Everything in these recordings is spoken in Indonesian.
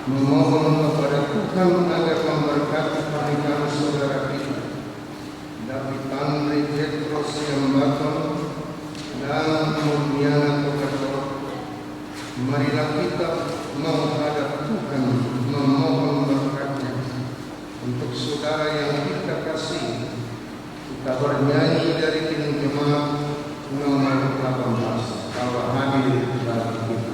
memohon kepada Tuhan agar memberkati pernikahan saudara kita David Andre Petrus Yambaton dan Murniana Tokator. Marilah kita menghadap Tuhan memohon berkatnya untuk saudara yang kita kasih. Kita bernyanyi dari Kidung Jemaat nomor 18. Kalau hadir bagi kita.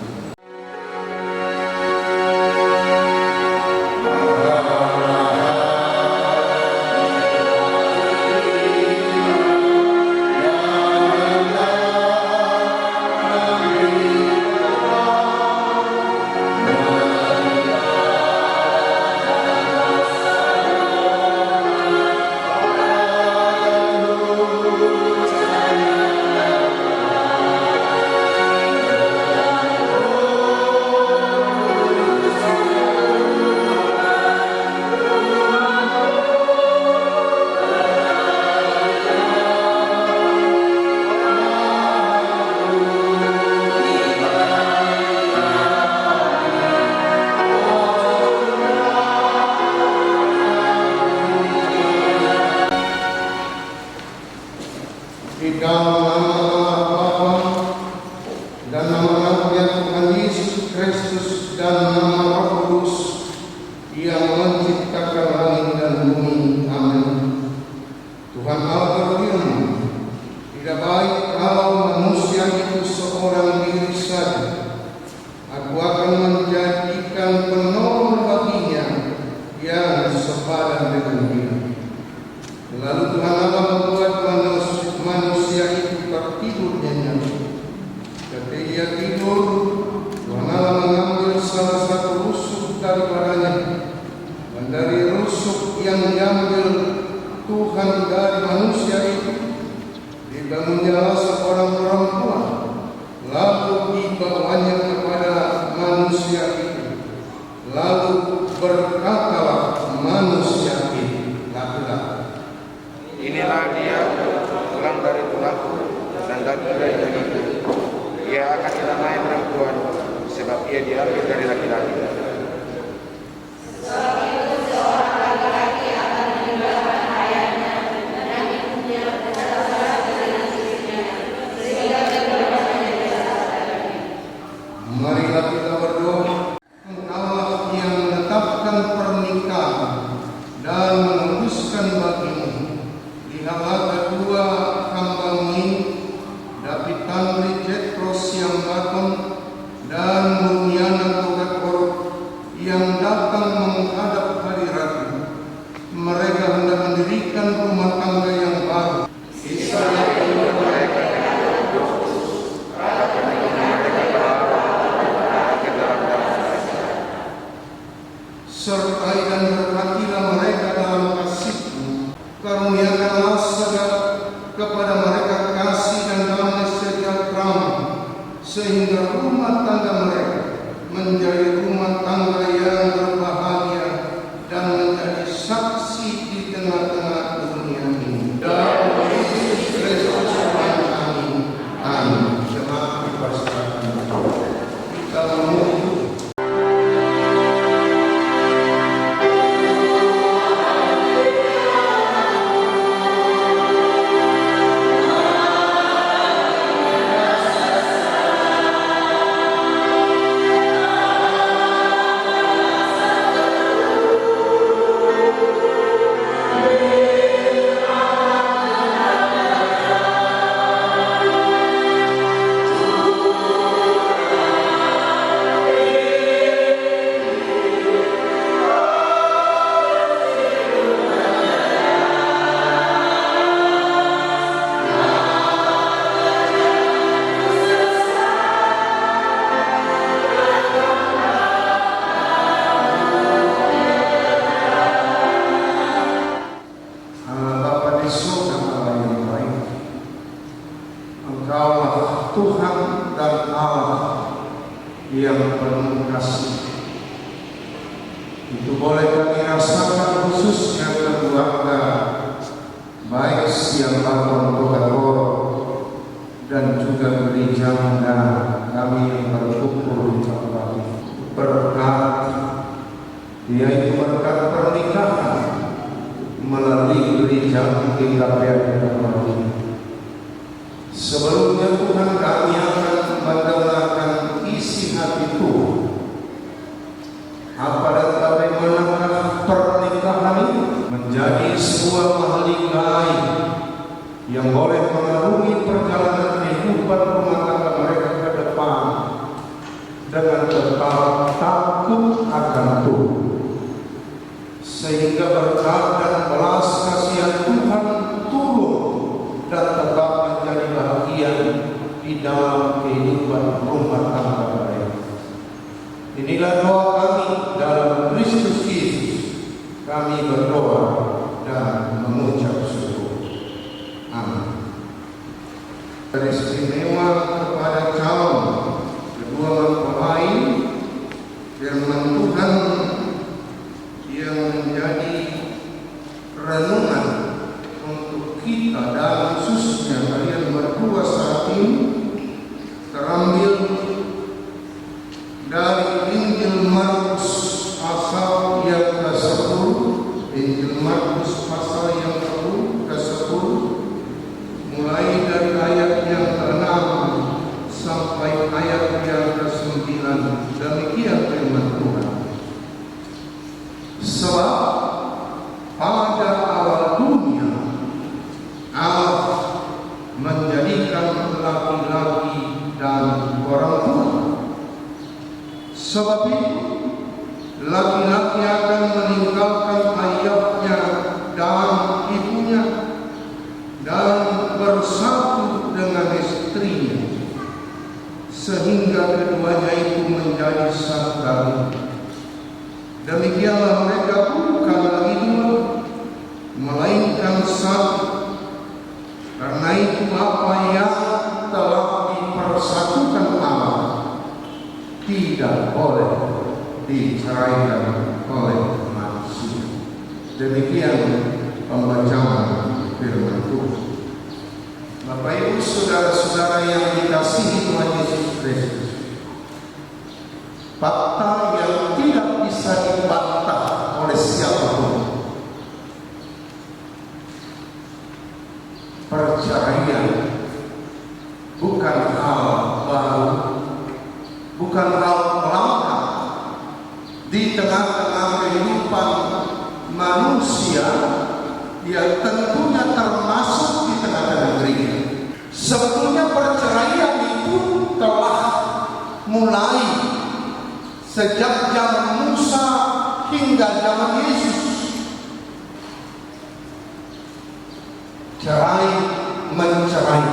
Di dalam nama Bapa dan nama Tuhan Yesus Kristus dan nama Roh Kudus yang menciptakan langit dan bumi. Amin. Tuhan Allah berfirman, tidak baik kalau manusia itu seorang diri saja. Aku akan menjadikan penolong baginya yang sepadan dengan dia. Lalu Tuhan Allah membuat manusia itu tertidur nyenyak. Ketika ia tidur, Tuhan Allah mengambil salah satu rusuk daripadanya, dan dari rusuk yang diambil Tuhan dari manusia itu dibangunnya seorang perempuan, lalu dibawanya kepada manusia itu. Lalu berkatalah manusia itu, laki-laki, inilah dia, tulang dari tulangku dan daging dari dagingku. Ia akan dinamai perempuan, sebab ia diambil dari laki-laki. Marilah kita berdoa. Allah yang menetapkan pernikahan dan memutuskan bagimu, lihatlah kedua hamba-Mu ini, David Andre Petrus Yambaton dan Murniana Tokator, yang datang menghadap hadirat-Mu. Mereka hendak mendirikan rumah tangga yang baru. Sertai dan berkatilah mereka dalam kasih-Mu. Karuniakanlah kepada mereka kasih dan damai sejahtera, sehingga rumah tangga mereka menjadi rumah tangga yang berbahagia dan menjadi saksi di tengah-tengah dunia ini. Dalam Yesus Kristus Tuhan kami. Amin. Jemaat dipersilakan. Kita menuju. Tuhan dan Allah yang penuh kasih. Itu boleh kami rasakan khususnya keluarga baik siang malam Tokator dan juga gereja kami yang berkumpul di tempat berkat yaitu berkat pernikahan melalui gereja GKPR ini. Sebelumnya Tuhan, kami akan mendengarkan isi hati Tuhan. Apa dan bagaimanakah pernikahan ini menjadi sebuah mahligai yang boleh mengarungi perjalanan kehidupan rumah tangga mereka ke depan dengan tetap takut akan Tuhan, sehingga berkat dan belas kasihan Tuhan turun dan tetap menjadi bahagia di dalam kehidupan rumah tangga mereka. Inilah doa kami dalam Kristus Yesus. Kami berdoa dan mengucap syukur. Amin. Teristimewa kepada calon kedua mempelai firman Tuhan yang menjadi renungan untuk kita dan khususnya kalian berdua saat ini terambil dari Injil Markus pasal yang ke-10, Injil Markus pasal yang ke-10, mulai dari ayat yang ke-6 sampai ayat yang ke-9. Demikian firman Tuhan. Sebab pada awal dunia Allah menjadikan laki-laki dan perempuan. Sebab itu laki-laki akan meninggalkan ayahnya dan ibunya dan bersatu dengan istrinya, sehingga keduanya itu menjadi satu daging. Demikianlah mereka bukan lagi dua, melainkan satu. Karena itu apa yang telah dipersatukan Allah tidak boleh diceraikan oleh manusia. Demikian pembacaan firman Tuhan. Bapak Ibu saudara-saudara yang dikasihi Tuhan Yesus Kristus, fakta yang tidak bisa dibantah oleh siapapun, perceraian bukan hal baru, bukan hal langka di tengah-tengah kehidupan manusia yang tentunya termasuk di tengah-tengah gereja. Sebetulnya perceraian itu telah mulai sejak zaman Musa hingga zaman Yesus. Cerai mencerai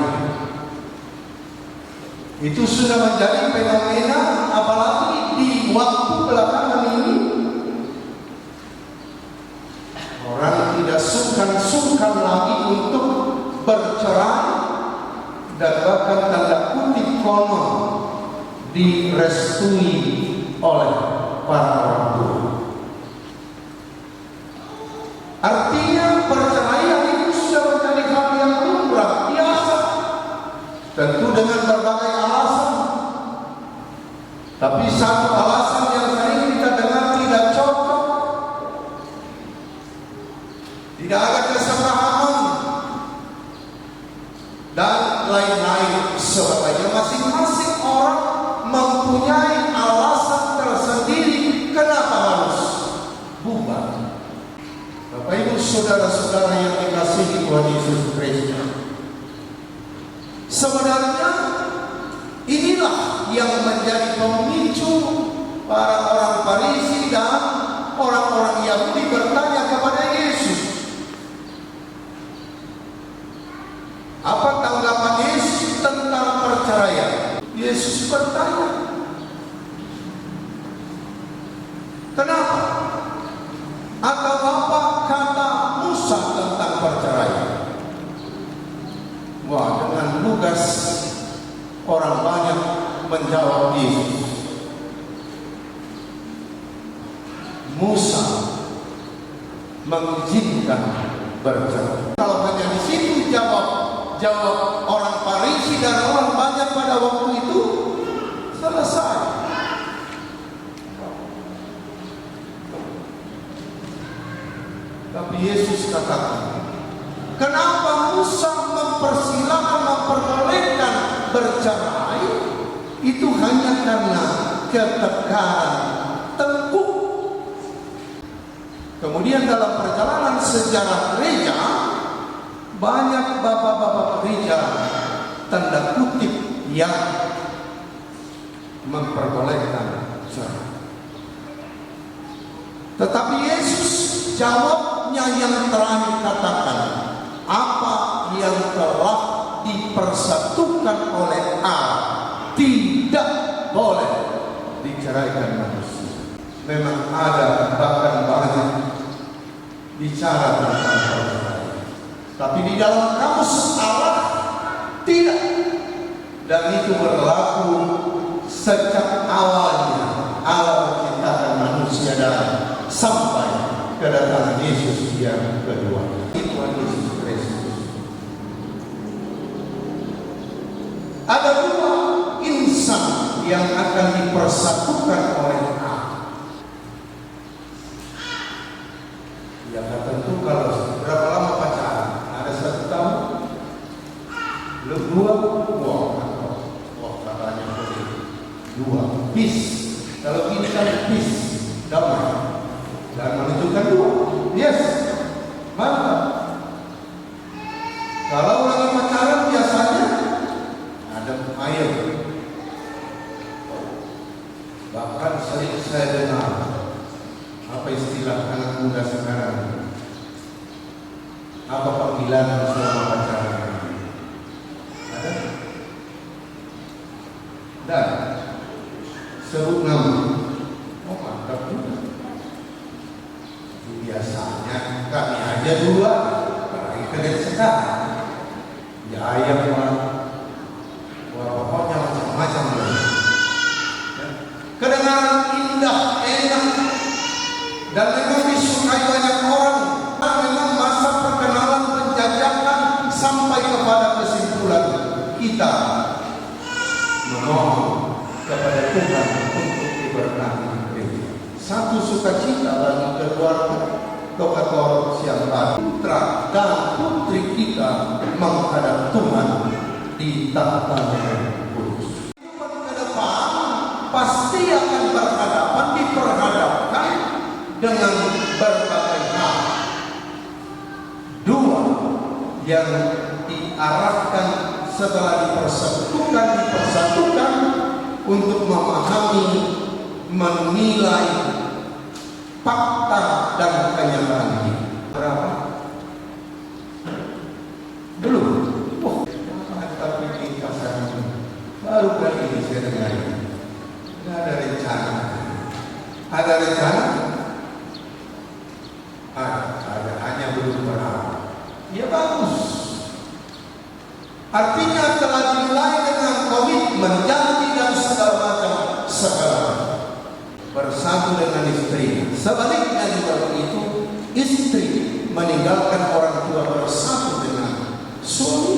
itu sudah menjadi fenomena, apalagi di waktu belakangan ini. Orang tidak sungkan lagi untuk bercerai dan bahkan tanda kutip konon direstui oleh para orang tua. Artinya perceraian itu sudah menjadi hal yang lumrah, biasa, tentu dengan berbagai alasan. Tapi satu alasan yang sering kita dengar tidak cocok, tidak ada kesepahaman, dan lain-lain sebagainya. Masing-masing orang mempunyai alasan tersendiri kenapa harus bubar. Bapak Ibu saudara-saudara yang dikasihi Tuhan Yesus Kristus, sebenarnya inilah yang menjadi pemicu para orang Farisi dan orang-orang Yahudi bertanya kepada Yesus, apa tanggapan Yesus tentang perceraian? Yesus bertanya, kenapa? Atau apa kata Musa tentang perceraian? Wah, dengan lugas orang banyak menjawab Yesus. Musa mengizinkan bercerai. Kalau hanya di situ jawab orang Farisi dan orang banyak pada waktu itu, selesai. Tapi Yesus katakan, kenapa Musa memperbolehkan bercerai? Itu hanya karena ketegaran tengkuk. Kemudian dalam perjalanan sejarah gereja, banyak bapak-bapak gereja tanda kutip yang memperbolehkan cerai. Tetapi Yesus jawabnya yang terakhir, katakan, apa yang telah dipersatukan oleh Allah tidak boleh diceraikan manusia. Memang ada bahkan banyak bicara tentang perceraian, tapi di dalam kamus Allah tidak, dan itu berlaku sejak awalnya Allah menciptakan manusia dan sampai kedatangan Yesus yang kedua. Tuhan Yesus Kristus. Ada dua insan yang akan dipersatukan oleh Allah. Ya tentu kalau berapa lama pacaran? Ada 1 tahun? Belum 2? Wah katanya begitu. 2. Peace. Kalau ini kan peace, damai. Dan menunjukkan 2. Yes. Mantap. Kalau lagi pacaran biasanya ada air. Bahkan sering saya dengar, apa istilah anak muda sekarang? Apa panggilan selama pacaran? Ada? Dan sebut nama. Oh mantap juga. Biasanya kami aja 2, apalagi kalian sekarang. Ya ayam mah, wah pokoknya macam-macam lah. Kedengaran indah, enak, dan memang disukai banyak orang. Memang masa perkenalan penjajakan sampai kepada kesimpulan kita memohon kepada Tuhan untuk diberkati. Satu sukacita bagi keluarga Tokator siang hari, putra dan putri kita menghadap Tuhan di tahta yang kudus. Ke depan pasti akan diperhadapkan dengan berbagai hal. 2 yang diarahkan setelah dipersatukan untuk memahami, menilai fakta dan kenyataan ini. Berapa? Belum. Oh, tapi kita baru kali ini saya dengar. Tidak ada rencana. Ada rencana? Ada, hanya belum berapa. Ya bagus. Artinya telah dimulai dengan komitmen, janji dan segala macam. Bersatu dengan istri. Sebaliknya juga begitu, istri meninggalkan orang tua bersatu dengan suami.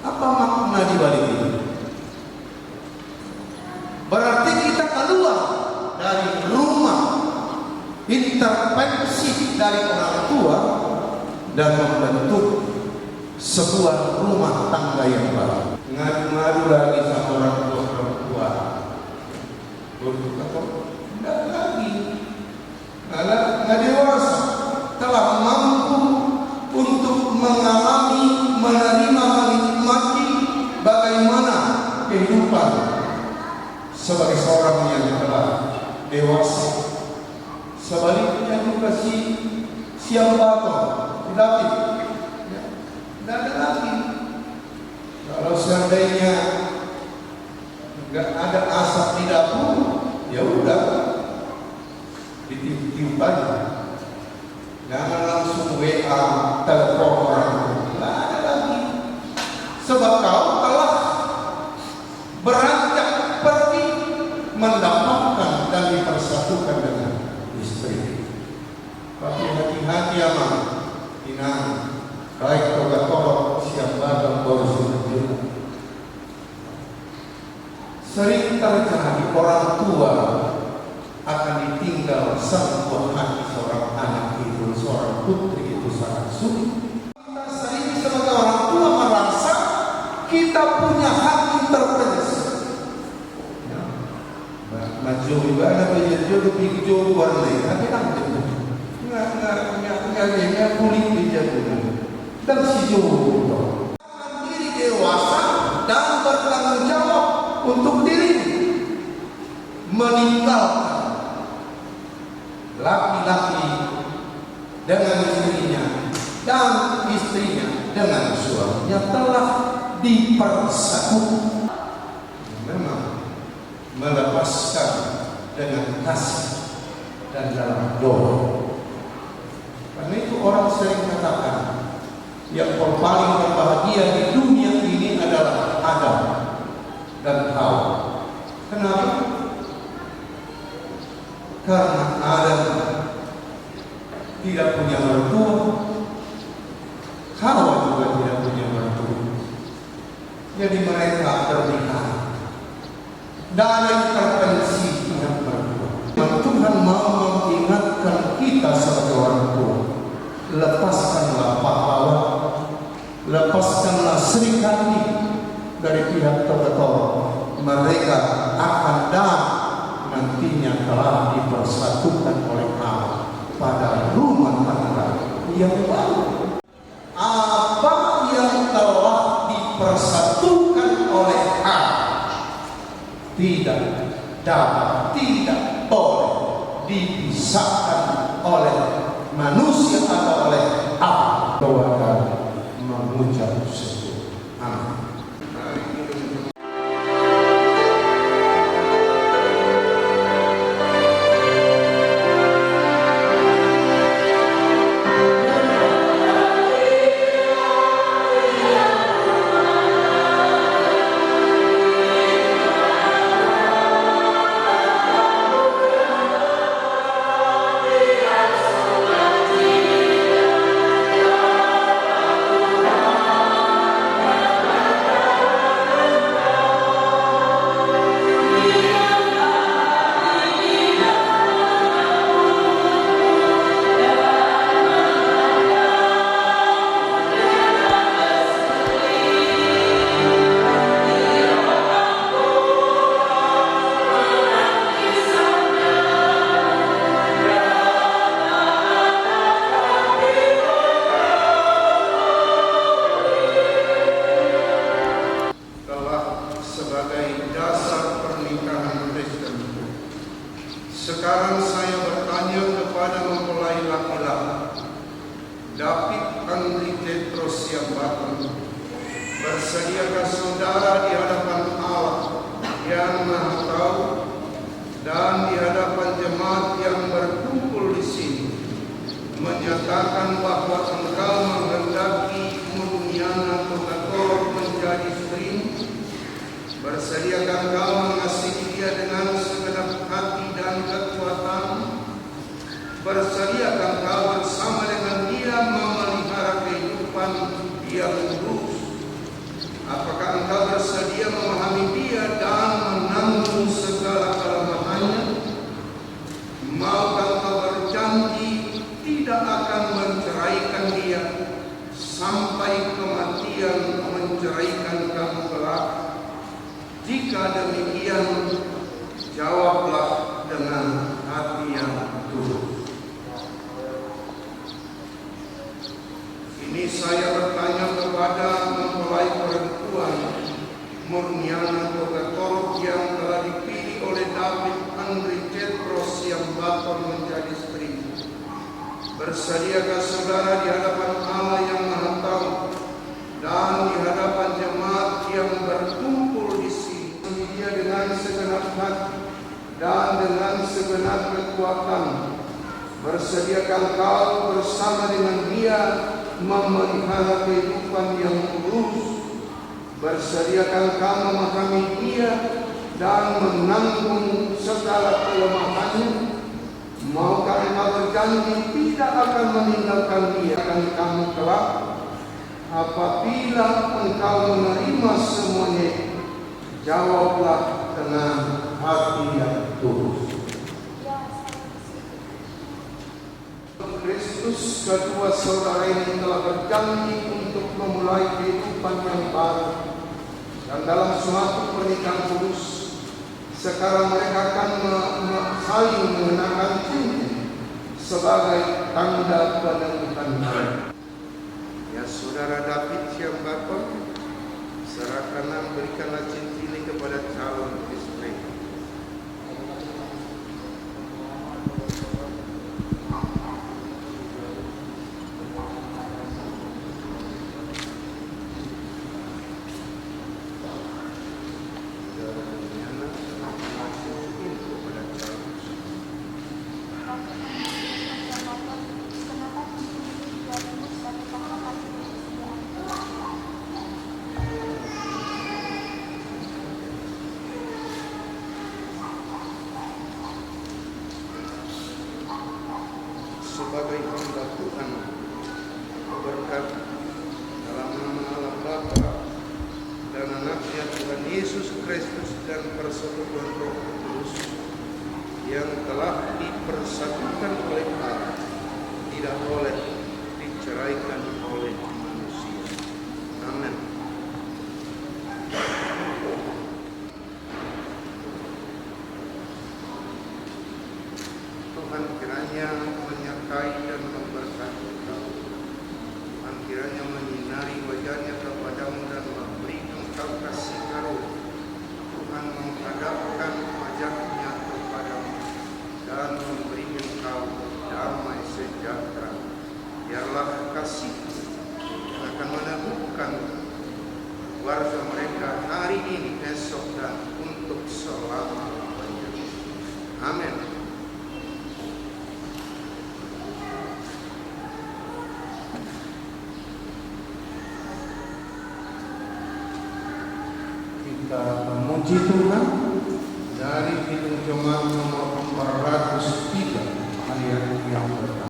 Apa makna di balik itu? Berarti kita keluar dari rumah intervensi dari orang tua dan membentuk sebuah rumah tangga yang baru. Ngadu-ngadu lagi sama orang tua perempuan. Tidak lagi, nggak dewasa, telah mampu untuk mengalami, menerima, menikmati bagaimana kehidupan sebagai seorang yang telah dewasa. Sebaliknya juga siapa David, tidak ada lagi. Kalau seandainya nggak ada asap di dapur, ya udah ditiup aja. Jangan langsung WA, telepon orang, nggak ada lagi. Sebab kau telah beranjak pergi mendapatkan dan dipersatukan dengan istri. Tapi hati-hati aman, inang, baik toga-toga siap badan baru sejujurnya. Sering terjadi orang tua akan ditinggal sang buah hati seorang anak jodoh hijau warna, tapi tak nggak kulit dijaga dan si jodoh diri dewasa dan bertanggung jawab untuk diri, meninggalkan laki-laki dengan istrinya dan istrinya dengan suaminya telah dipersatukan. Memang melepaskan dengan kasih dan dalam doa. Karena itu orang sering katakan yang paling berbahagia di dunia ini adalah Adam dan Hawa. Kenapa? Karena Adam tidak punya mertua, Hawa juga tidak punya mertua. Jadi mereka bernikah. Tidak ada intervensi Tuhan mertua. Tuhan mau mengingatkan kita sebagai orang tua. Lepaskanlah pahlawan, lepaskanlah serikandi dari pihak tertentu. Mereka akan nantinya telah dipersatukan oleh Allah pada rumah tangga yang baru. Apa yang telah dipersatukan oleh Allah tidak dapat, tidak boleh dipisahkan oleh manusia atau oleh Allah. Doakan mengucap syukur. Amin. Sekarang saya bertanya kepada mempelai laki-laki David Andri Petrus yang Baton, bersediakah saudara di hadapan Allah yang Maha Tahu dan di hadapan jemaat yang berkumpul di sini menyatakan bahwa engkau menghendaki Murniana Tokator menjadi istrimu? Bersediakah engkau mengasihi dia dengan segenap hati dan kekuatan? Bersediakah engkau bersama dengan dia memelihara kehidupan yang lurus? Apakah engkau bersedia memahami dia dan menanggung segala kelemahannya? Maukah engkau berjanji tidak akan menceraikan dia sampai kematian menceraikan kamu kelak? Jika demikian, jawablah dengan hati yang tulus. Ini saya bertanya kepada mempelai perempuan Murniana Tokator yang telah dipilih oleh David Andri Petrus yang Baton menjadi istri. Bersediakah saudara di hadapan Allah yang Maha Tahu dan di hadapan jemaat yang berkumpul di sini dia dengan segenap hati dan dengan segenap kekuatan? Bersediakah kau bersama dengan dia memelihara kehidupan yang lurus? Bersediakah kau memahami dia dan menanggung segala kelemahannya? Maukah engkau berjanji tidak akan meninggalkan dia dan kamu kelak? Apabila engkau menerima semuanya, jawablah dengan hati yang tulus. Kristus kedua saudara ini telah berjanji untuk memulai kehidupan yang baru, dan dalam suatu pernikahan kudus Sekarang mereka akan saling mengenakan cincin sebagai tanda peneguhan mereka. Ya saudara David yang Bapa, serahkanlah, berikanlah cincin ini kepada calon istri. Sebagai hamba Tuhan, berkat dalam nama Allah Bapa dan Anaknya Tuhan Yesus Kristus dan persekutuan Roh Kudus yang telah dipersatukan oleh Allah, tidak boleh diceraikan oleh manusia. Amin. Tuhan kiranya menyertai dan memberkati kau. Tuhan kiranya menyinari wajahnya kepadamu dan memberi engkau kasih karunia. Tuhan menghadapkan wajahnya kepadamu dan memberi engkau damai sejahtera. Biarlah kasih yang akan meneguhkan warga mereka hari ini, esok, dan untuk selama-lamanya. Amin. Kita memuji Tuhan dari Kidung Jemaat nomor 403 ayat yang pertama.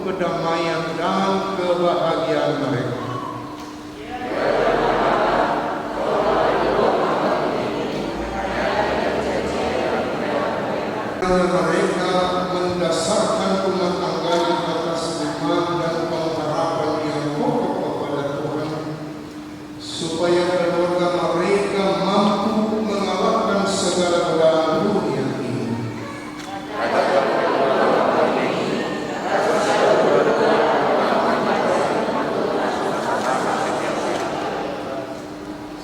Kedamaian dan kebahagiaan mereka. Mereka mendasarkan rumah tangganya atas iman dan pengharapan yang kokoh kepada Tuhan, supaya keluarga mereka mampu mengalahkan segala godaan dunia ini.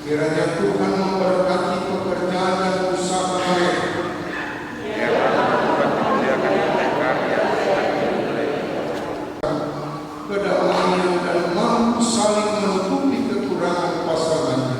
Kiranya Tuhan memberkati pekerjaan dan usaha mereka. Kedamaian dan mampu saling menutupi kekurangan pasangannya.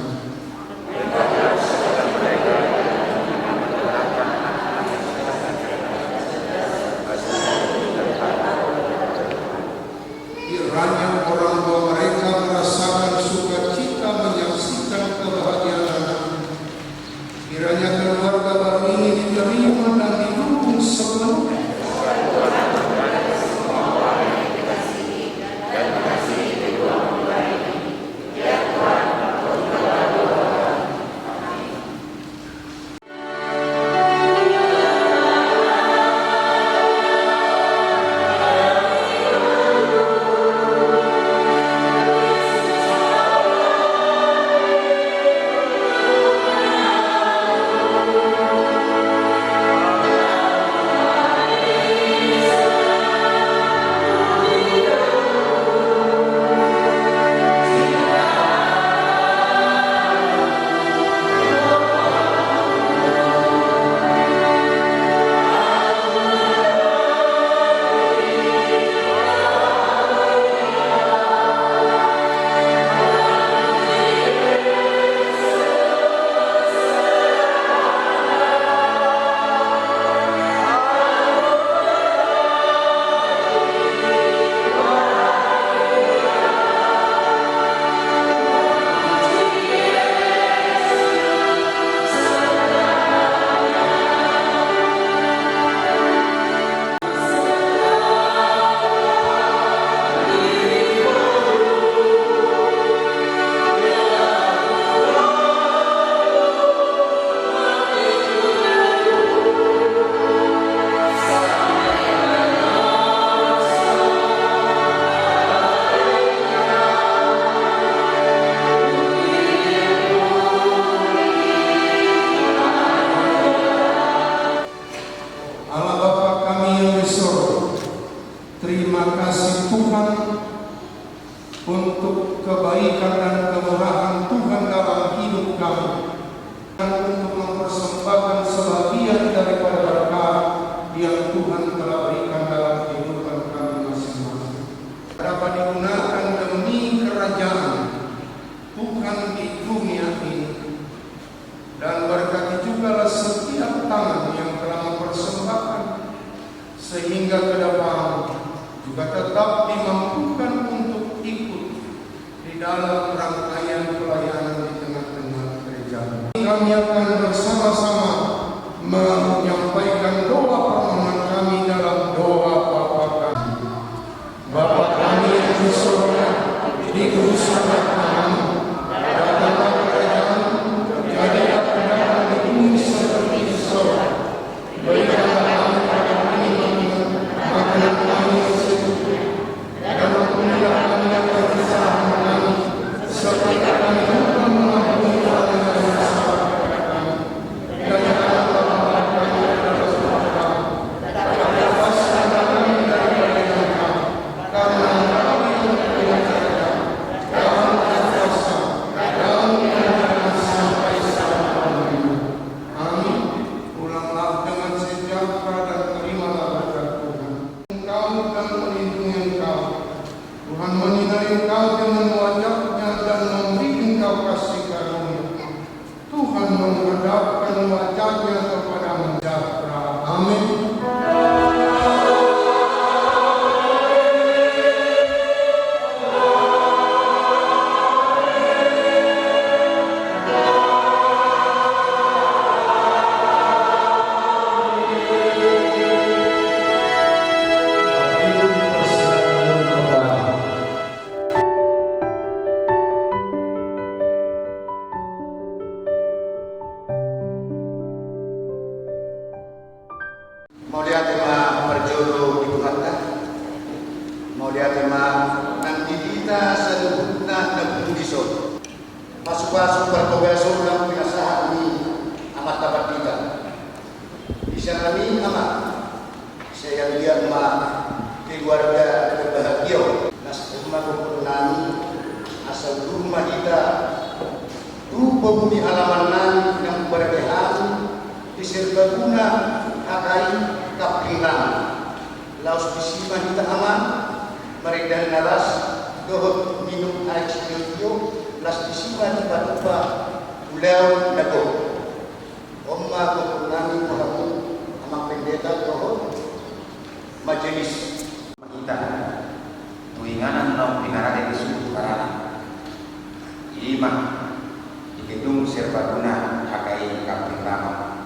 Amin. Mau dia tema berjodoh di Tuhan, mau dia tema nanti kita seluruhnya dan budiso masuk-masuk berkogaso dan pinasahan ini amat dapat kita bisa kami amat saya lihat keluarga berbahagia nas rumah nani asal rumah kita rupa bumi halaman nani yang berbahagia diserba guna akai kapinan laos bisima kita aman mereka nalas dohot minum air cilio las bisima tiba-tiba ulau dago omma kokunani malamu amang pendeta dohot majelis kita tuinganan nau pingarade di suku karana ima di gedung serbaguna akai kapinan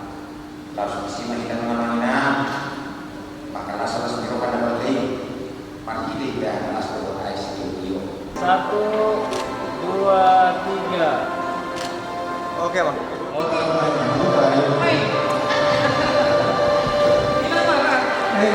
lalu bisima kita mengamanya maka rasa sendiri pada berlei mati dan las berdoa studio 1, 2, 3. Oke, Bang. Hey,